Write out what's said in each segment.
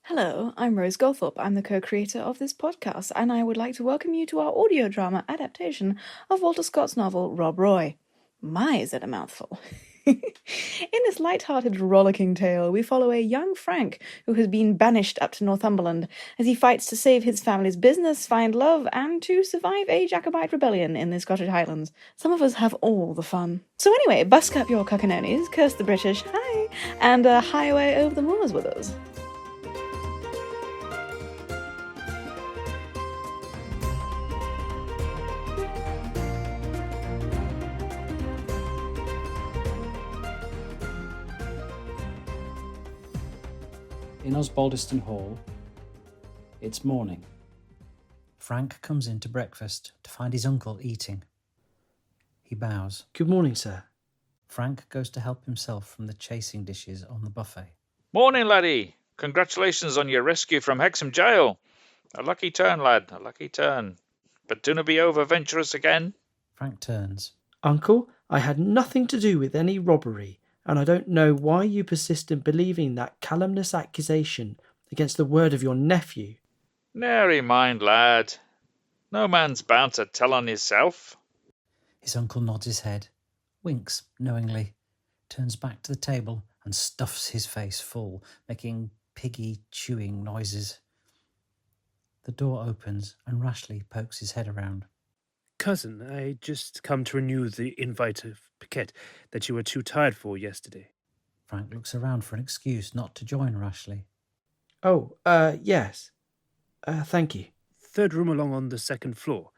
Hello, I'm Rose Goldthorpe. I'm the co-creator of this podcast, and I would like to welcome you to our audio drama adaptation of Walter Scott's novel Rob Roy. My, is it a mouthful. In this light-hearted, rollicking tale, we follow a young Frank who has been banished up to Northumberland as he fights to save his family's business, find love, and to survive a Jacobite rebellion in the Scottish Highlands. Some of us have all the fun. So anyway, busk up your cockanonis, curse the British, hi, and highway over the moors with us. In Osbaldiston Hall, it's morning. Frank comes in to breakfast to find his uncle eating. He bows. Good morning, sir. Frank goes to help himself from the chasing dishes on the buffet. Morning, laddie. Congratulations on your rescue from Hexham Jail. A lucky turn, lad, a lucky turn. But do not be over-venturous again. Frank turns. Uncle, I had nothing to do with any robbery, and I don't know why you persist in believing that calumnious accusation against the word of your nephew. Nary mind, lad. No man's bound to tell on himself. His uncle nods his head, winks knowingly, turns back to the table and stuffs his face full, making piggy chewing noises. The door opens and Rashleigh pokes his head around. Cousin, I just come to renew the invite of piquet that you were too tired for yesterday. Frank looks around for an excuse not to join Rashleigh. Oh, yes. Thank you. Third room along on the second floor,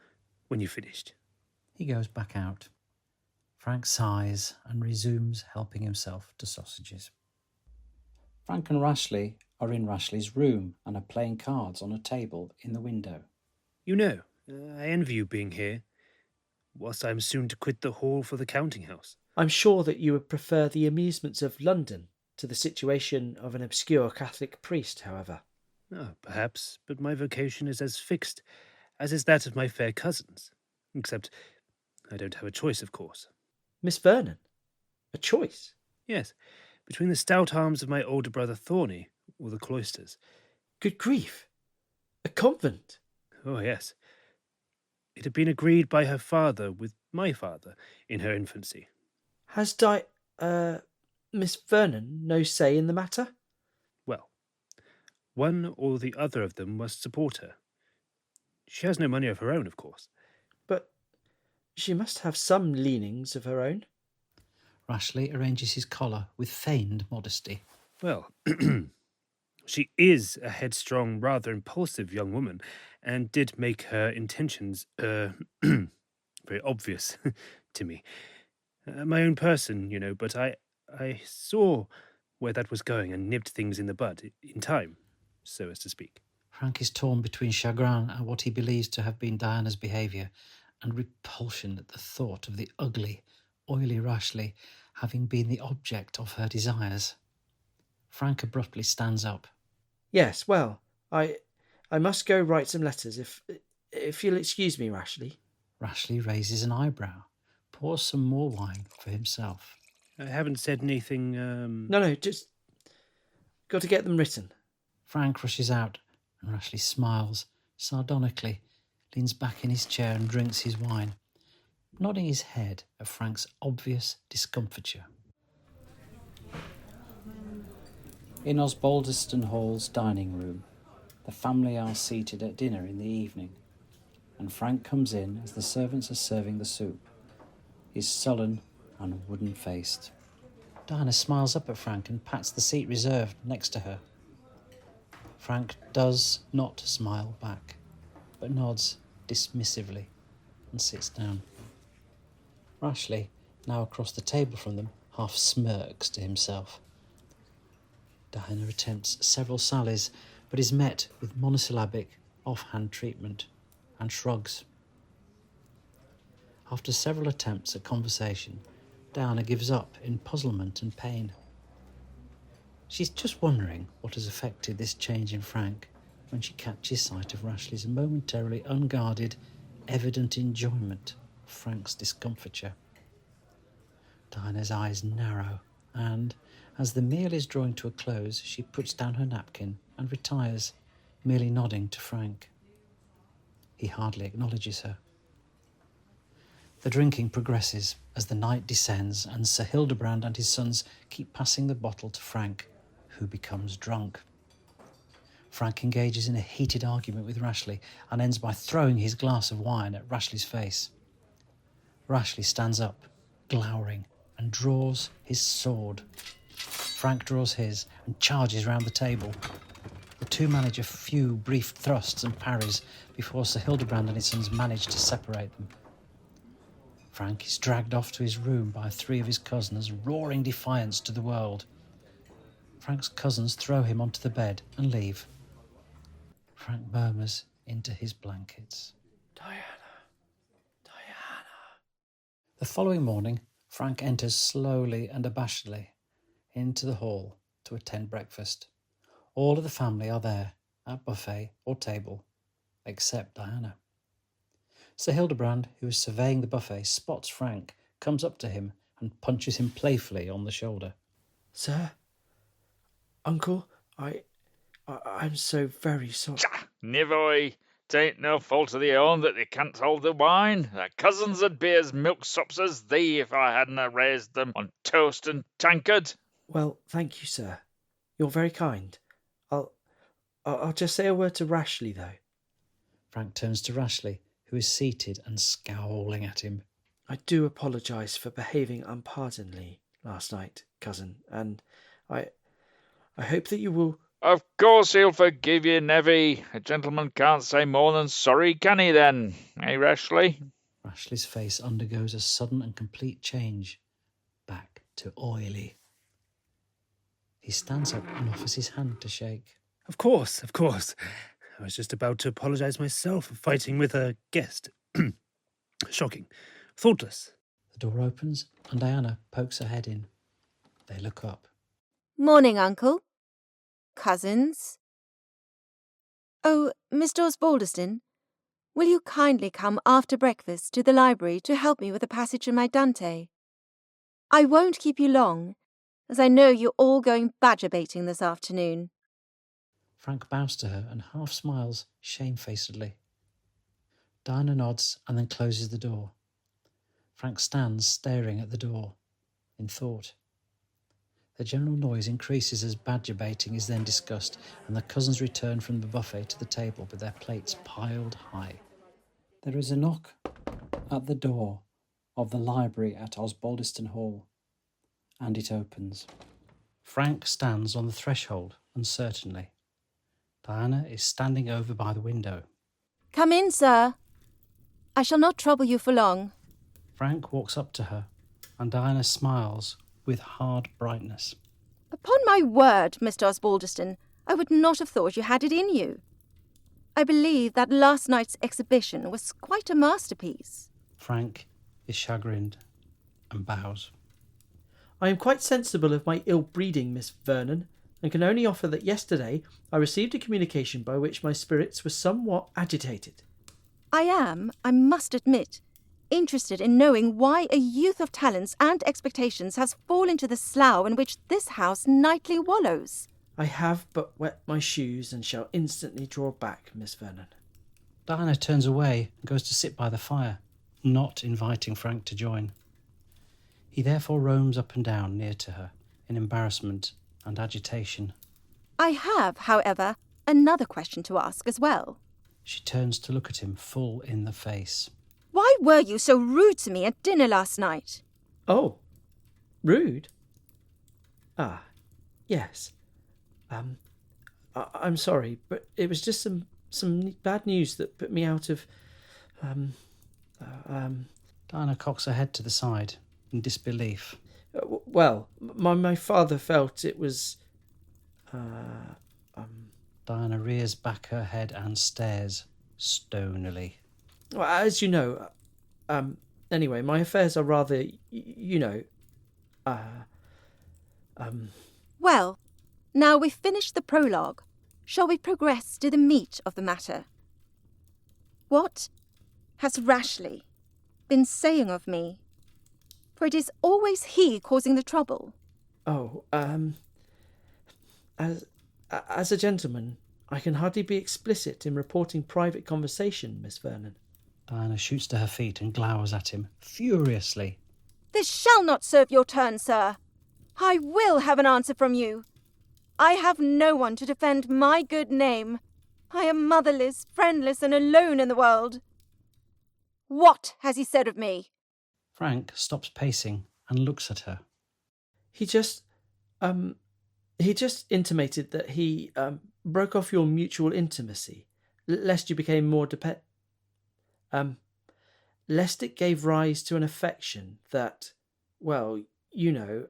when you finished. He goes back out. Frank sighs and resumes helping himself to sausages. Frank and Rashleigh are in Rashleigh's room and are playing cards on a table in the window. You know, I envy you being here, whilst I am soon to quit the hall for the counting house. I'm sure that you would prefer the amusements of London to the situation of an obscure Catholic priest, however. Oh, perhaps, but my vocation is as fixed as is that of my fair cousins. Except I don't have a choice, of course. Miss Vernon? A choice? Yes, between the stout arms of my older brother Thorny or the cloisters. Good grief! A convent? Oh, yes. It had been agreed by her father with my father in her infancy. Has Miss Vernon no say in the matter? Well, one or the other of them must support her. She has no money of her own, of course. But she must have some leanings of her own. Rashleigh arranges his collar with feigned modesty. Well, she is a headstrong, rather impulsive young woman, and did make her intentions very obvious to me. My own person, you know, but I saw where that was going and nipped things in the bud in time, so as to speak. Frank is torn between chagrin at what he believes to have been Diana's behaviour and repulsion at the thought of the ugly, oily Rashleigh having been the object of her desires. Frank abruptly stands up. Yes, well, I must go write some letters, if you'll excuse me, Rashleigh. Rashleigh raises an eyebrow, pours some more wine for himself. I haven't said anything, No, just got to get them written. Frank rushes out, and Rashleigh smiles sardonically, leans back in his chair and drinks his wine, nodding his head at Frank's obvious discomfiture. In Osbaldiston Hall's dining room, the family are seated at dinner in the evening, and Frank comes in as the servants are serving the soup. He's sullen and wooden-faced. Diana smiles up at Frank and pats the seat reserved next to her. Frank does not smile back, but nods dismissively and sits down. Rashleigh, now across the table from them, half smirks to himself. Diana attempts several sallies, but is met with monosyllabic, off-hand treatment and shrugs. After several attempts at conversation, Diana gives up in puzzlement and pain. She's just wondering what has affected this change in Frank when she catches sight of Rashleigh's momentarily unguarded, evident enjoyment of Frank's discomfiture. Diana's eyes narrow, and, as the meal is drawing to a close, she puts down her napkin and retires, merely nodding to Frank. He hardly acknowledges her. The drinking progresses as the night descends, and Sir Hildebrand and his sons keep passing the bottle to Frank, who becomes drunk. Frank engages in a heated argument with Rashleigh and ends by throwing his glass of wine at Rashleigh's face. Rashleigh stands up, glowering, and draws his sword. Frank draws his and charges round the table. The two manage a few brief thrusts and parries before Sir Hildebrand and his sons manage to separate them. Frank is dragged off to his room by three of his cousins, roaring defiance to the world. Frank's cousins throw him onto the bed and leave. Frank murmurs into his blankets. Diana. The following morning, Frank enters slowly and abashedly into the hall to attend breakfast. All of the family are there, at buffet or table, except Diana. Sir Hildebrand, who is surveying the buffet, spots Frank, comes up to him and punches him playfully on the shoulder. Sir? Uncle, I'm so very sorry. Nivoy, tain't no fault of their own that they can't hold the wine. Their cousins would be as milksops as thee if I hadn't raised them on toast and tankard. Well, thank you, sir. You're very kind. I'll just say a word to Rashleigh, though. Frank turns to Rashleigh, who is seated and scowling at him. I do apologise for behaving unpardonably last night, cousin, and I hope that you will... Of course he'll forgive you, Nevy. A gentleman can't say more than sorry, can he then? Eh, Rashleigh? Rashleigh's face undergoes a sudden and complete change, back to oily. He stands up and offers his hand to shake. Of course. I was just about to apologise myself for fighting with a guest. Shocking. Thoughtless. The door opens and Diana pokes her head in. They look up. Morning, Uncle. Cousins. Oh, Mr. Osbaldeston, will you kindly come after breakfast to the library to help me with a passage in my Dante? I won't keep you long, as I know you're all going badger baiting this afternoon. Frank bows to her and half smiles shamefacedly. Diana nods and then closes the door. Frank stands staring at the door, in thought. The general noise increases as badger baiting is then discussed, and the cousins return from the buffet to the table with their plates piled high. There is a knock at the door of the library at Osbaldeston Hall, and it opens. Frank stands on the threshold uncertainly. Diana is standing over by the window. Come in, sir. I shall not trouble you for long. Frank walks up to her, and Diana smiles with hard brightness. Upon my word, Mr. Osbaldeston, I would not have thought you had it in you. I believe that last night's exhibition was quite a masterpiece. Frank is chagrined and bows. I am quite sensible of my ill-breeding, Miss Vernon, and can only offer that yesterday I received a communication by which my spirits were somewhat agitated. I am, I must admit, interested in knowing why a youth of talents and expectations has fallen into the slough in which this house nightly wallows. I have but wet my shoes and shall instantly draw back, Miss Vernon. Diana turns away and goes to sit by the fire, not inviting Frank to join. He therefore roams up and down near to her, in embarrassment and agitation. I have, however, another question to ask as well. She turns to look at him full in the face. Why were you so rude to me at dinner last night? Oh, rude? Ah, yes. I'm sorry, but it was just some bad news that put me out of... Diana cocks her head to the side in disbelief. Well, my father felt it was... Diana rears back her head and stares stonily. Well, as you know, anyway, my affairs are rather, Well, now we've finished the prologue, shall we progress to the meat of the matter? What has Rashleigh been saying of me? For it is always he causing the trouble. Oh, As a gentleman, I can hardly be explicit in reporting private conversation, Miss Vernon. Diana shoots to her feet and glowers at him, furiously. This shall not serve your turn, sir. I will have an answer from you. I have no one to defend my good name. I am motherless, friendless, and alone in the world. What has he said of me? Frank stops pacing and looks at her. He just intimated that he broke off your mutual intimacy, lest you became more lest it gave rise to an affection that, well, you know,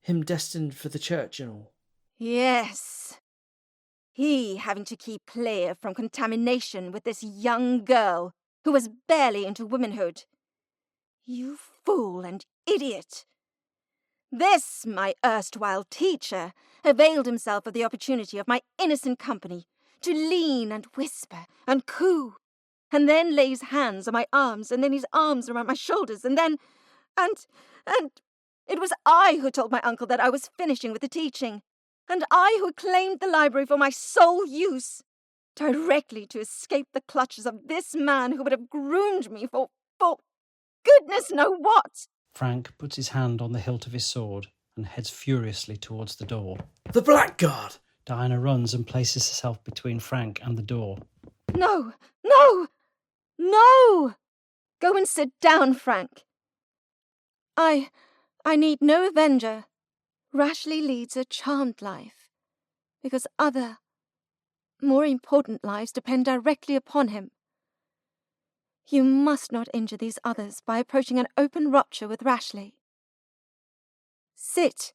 him destined for the church and all. Yes. He having to keep clear from contamination with this young girl who was barely into womanhood. You fool and idiot. This, my erstwhile teacher, availed himself of the opportunity of my innocent company to lean and whisper and coo, and then lay his hands on my arms, and then his arms around my shoulders, and then... And it was I who told my uncle that I was finishing with the teaching, and I who claimed the library for my sole use, directly to escape the clutches of this man who would have groomed me for goodness know what. Frank puts his hand on the hilt of his sword and heads furiously towards the door. The blackguard! Diana runs and places herself between Frank and the door. No, no, no! Go and sit down, Frank. I need no avenger. Rashleigh leads a charmed life, because other, more important lives depend directly upon him. You must not injure these others by approaching an open rupture with Rashleigh. Sit.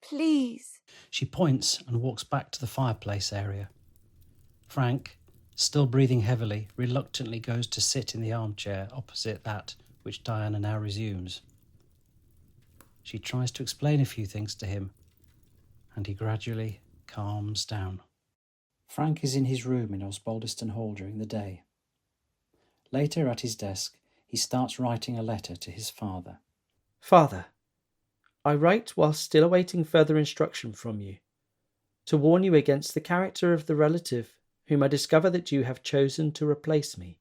Please. She points and walks back to the fireplace area. Frank, still breathing heavily, reluctantly goes to sit in the armchair opposite that which Diana now resumes. She tries to explain a few things to him, and he gradually calms down. Frank is in his room in Osbaldiston Hall during the day. Later, at his desk, he starts writing a letter to his father. Father, I write whilst still awaiting further instruction from you, to warn you against the character of the relative whom I discover that you have chosen to replace me.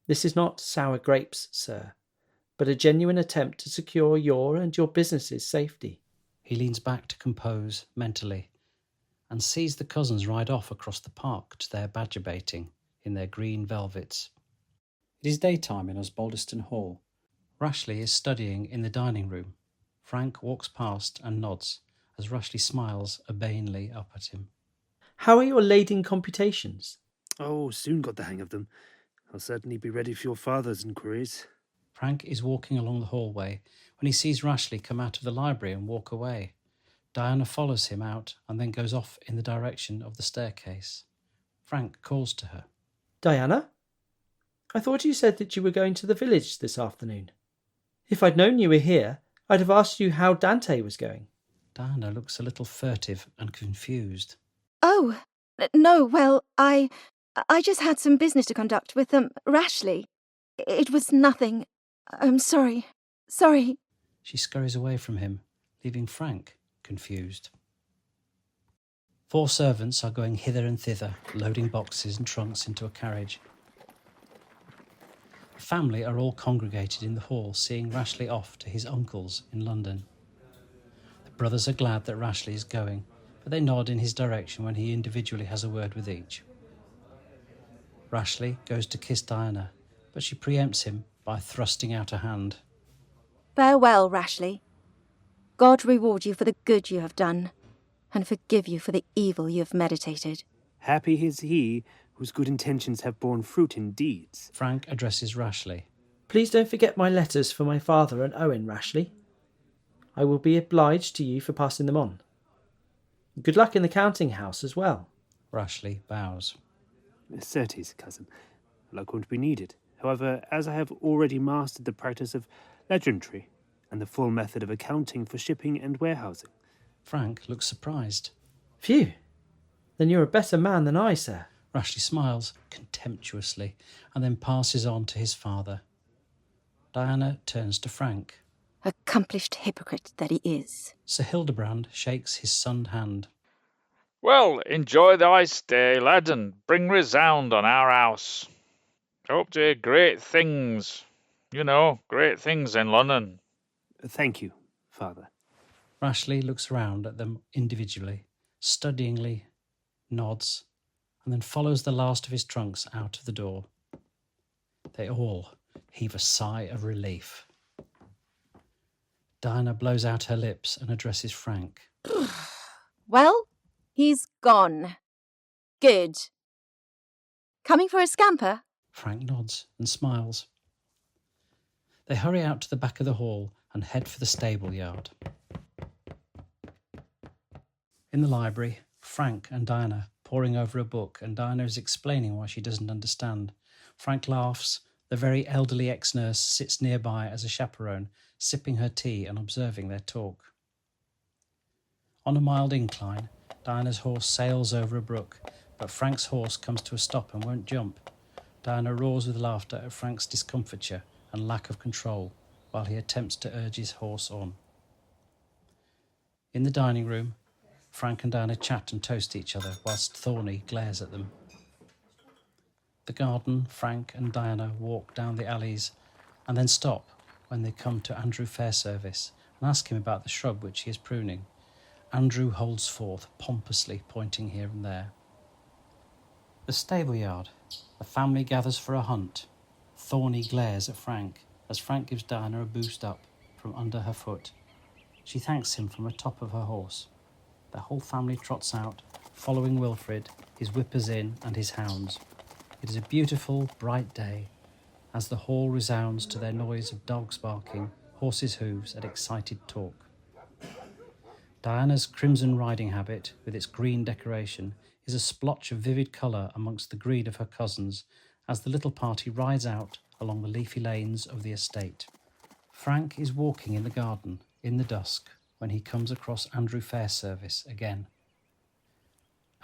This is not sour grapes, sir, but a genuine attempt to secure your and your business's safety. He leans back to compose mentally and sees the cousins ride off across the park to their badger baiting in their green velvets. It is daytime in Osbaldiston Hall. Rashleigh is studying in the dining room. Frank walks past and nods as Rashleigh smiles urbanely up at him. How are your lading computations? Oh, soon got the hang of them. I'll certainly be ready for your father's inquiries. Frank is walking along the hallway when he sees Rashleigh come out of the library and walk away. Diana follows him out and then goes off in the direction of the staircase. Frank calls to her. Diana? I thought you said that you were going to the village this afternoon. If I'd known you were here, I'd have asked you how Dante was going. Diana looks a little furtive and confused. Oh, no, well, I just had some business to conduct with Rashleigh. It was nothing. I'm sorry. Sorry. She scurries away from him, leaving Frank confused. 4 servants are going hither and thither, loading boxes and trunks into a carriage. The family are all congregated in the hall, seeing Rashleigh off to his uncle's in London. The brothers are glad that Rashleigh is going, but they nod in his direction when he individually has a word with each. Rashleigh goes to kiss Diana, but she preempts him by thrusting out a hand. Farewell, Rashleigh. God reward you for the good you have done, and forgive you for the evil you have meditated. Happy is he whose good intentions have borne fruit in deeds. Frank addresses Rashleigh. Please don't forget my letters for my father and Owen, Rashleigh. I will be obliged to you for passing them on. Good luck in the counting house as well. Rashleigh bows. Certes, cousin, luck won't be needed. However, as I have already mastered the practice of legendary and the full method of accounting for shipping and warehousing. Frank looks surprised. Phew. Then you're a better man than I, sir. Rashleigh smiles contemptuously and then passes on to his father. Diana turns to Frank. Accomplished hypocrite that he is. Sir Hildebrand shakes his sunned hand. Well, enjoy thy stay, lad, and bring resound on our house. Hope to hear great things. Great things in London. Thank you, Father. Rashleigh looks round at them individually, studyingly, nods, and then follows the last of his trunks out of the door. They all heave a sigh of relief. Diana blows out her lips and addresses Frank. Well, he's gone. Good. Coming for a scamper? Frank nods and smiles. They hurry out to the back of the hall and head for the stable yard. In the library, Frank and Diana poring over a book, and Diana is explaining why she doesn't understand. Frank laughs. The very elderly ex-nurse sits nearby as a chaperone, sipping her tea and observing their talk. On a mild incline, Diana's horse sails over a brook, but Frank's horse comes to a stop and won't jump. Diana roars with laughter at Frank's discomfiture and lack of control, while he attempts to urge his horse on. In the dining room, Frank and Diana chat and toast each other, whilst Thorny glares at them. The garden, Frank and Diana walk down the alleys and then stop when they come to Andrew Fairservice and ask him about the shrub which he is pruning. Andrew holds forth, pompously pointing here and there. The stable yard. The family gathers for a hunt. Thorny glares at Frank as Frank gives Diana a boost up from under her foot. She thanks him from the top of her horse. The whole family trots out, following Wilfrid, his whippers in and his hounds. It is a beautiful, bright day, as the hall resounds to their noise of dogs barking, horses' hooves, and excited talk. Diana's crimson riding habit, with its green decoration, is a splotch of vivid colour amongst the green of her cousins, as the little party rides out along the leafy lanes of the estate. Frank is walking in the garden, in the dusk, when he comes across Andrew Fairservice again.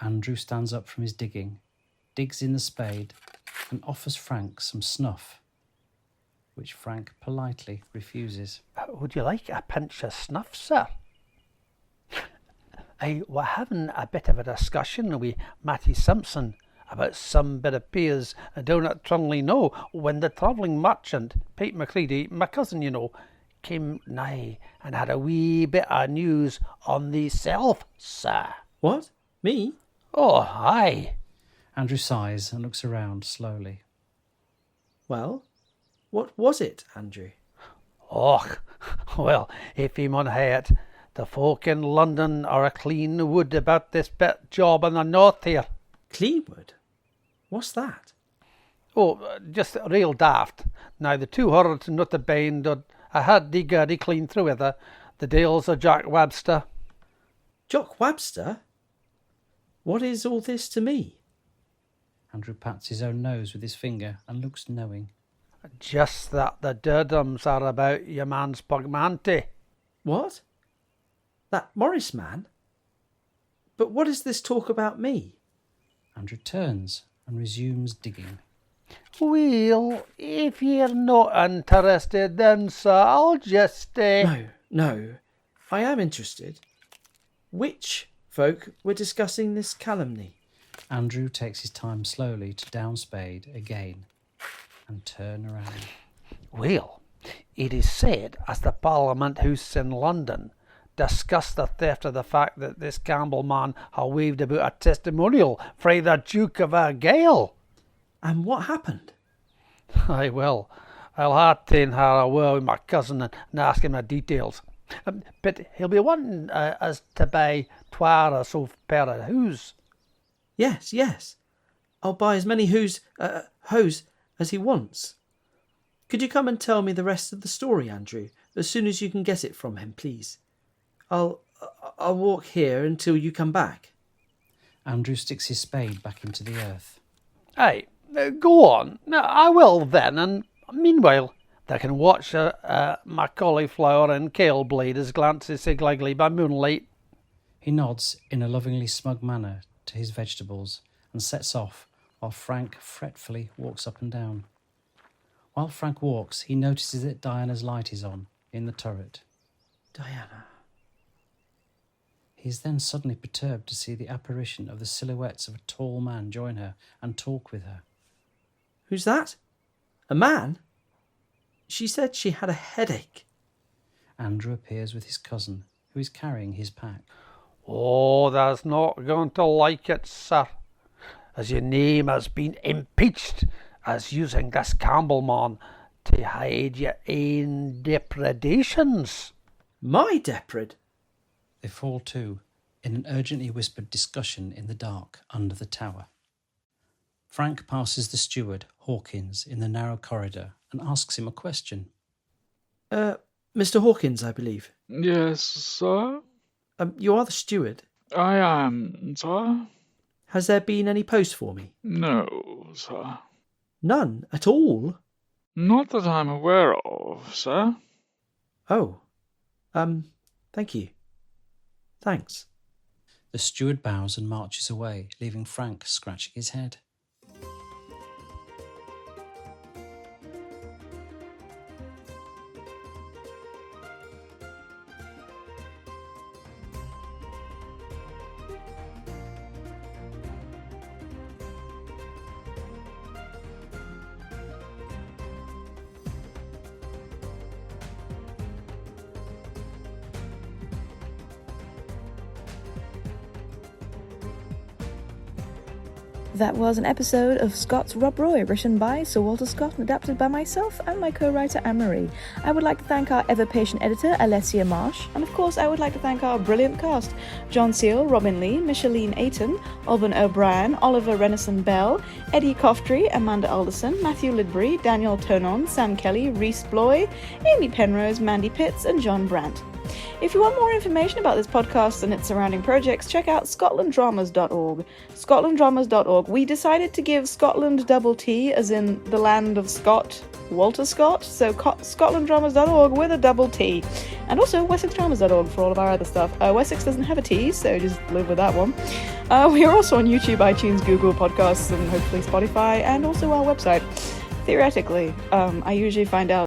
Andrew stands up from his digging, digs in the spade, and offers Frank some snuff, which Frank politely refuses. Would you like a pinch of snuff, sir? I was having a bit of a discussion with Matty Simpson about some bit of pears down at Trunley Knowe when the travelling merchant, Pete Macready, my cousin, came nigh and had a wee bit of news on the self, sir. What? Me? Oh, aye. Andrew sighs and looks around slowly. Well, what was it, Andrew? Och, well, if he mun hae it, the folk in London are a clean wood about this bit job in the north here. Cleanwood? What's that? Oh, just real daft. Now, the 200 not the bind, I had the gurdy clean through with her. The deals of Jack Webster. Jock Webster? What is all this to me? Andrew pats his own nose with his finger and looks knowing. Just that the Durdhams are about your man's Pugmanty. What? That Morris man? But what is this talk about me? Andrew turns and resumes digging. Well, if you're not interested, then, sir, I'll just... No, I am interested. Which folk were discussing this calumny? Andrew takes his time slowly to down spade again and turn around. Well, it is said as the Parliament House in London discussed the theft of the fact that this Campbell man had waved about a testimonial frae the Duke of Argyll. And what happened? Aye, well, I'll have to have a word with my cousin and ask him the details. But he'll be wanting us to buy 12 or so pair of hose. Yes. I'll buy as many hose as he wants. Could you come and tell me the rest of the story, Andrew, as soon as you can get it from him, please? I'll walk here until you come back. Andrew sticks his spade back into the earth. Aye, go on. I will then, and meanwhile they can watch my cauliflower and kale blade as glances so glagly by moonlight. He nods in a lovingly smug manner to his vegetables and sets off while Frank fretfully walks up and down. While Frank walks, he notices that Diana's light is on in the turret. Diana. He is then suddenly perturbed to see the apparition of the silhouettes of a tall man join her and talk with her. Who's that? A man? She said she had a headache. Andrew appears with his cousin, who is carrying his pack. Oh, there's not going to like it, sir, as your name has been impeached as using this Campbell man to hide your own depredations. My depred? They fall to in an urgently whispered discussion in the dark under the tower. Frank passes the steward, Hawkins, in the narrow corridor and asks him a question. Mr. Hawkins, I believe. Yes, sir? You are the steward. I am, sir. Has there been any post for me? No, sir. None at all? Not that I'm aware of, sir. Oh. Thank you. Thanks. The steward bows and marches away, leaving Frank scratching his head. That was an episode of Scott's Rob Roy, written by Sir Walter Scott and adapted by myself and my co-writer Anne-Marie. I would like to thank our ever-patient editor, Alessia Marsh, and of course I would like to thank our brilliant cast, John Seal, Robin Lee, Micheline Ayton, Alban O'Brien, Oliver Renison Bell, Eddie Coftry, Amanda Alderson, Matthew Lidbury, Daniel Tonon, Sam Kelly, Reese Bloy, Amy Penrose, Mandy Pitts, and John Brandt. If you want more information about this podcast and its surrounding projects, check out scotlanddramas.org. Scotlanddramas.org. We decided to give Scotland double T, as in the land of Scott, Walter Scott, so scotlanddramas.org with a double T. And also wessexdramas.org for all of our other stuff. Wessex doesn't have a T, so just live with that one. We are also on YouTube, iTunes, Google Podcasts, and hopefully Spotify, and also our website. Theoretically, I usually find out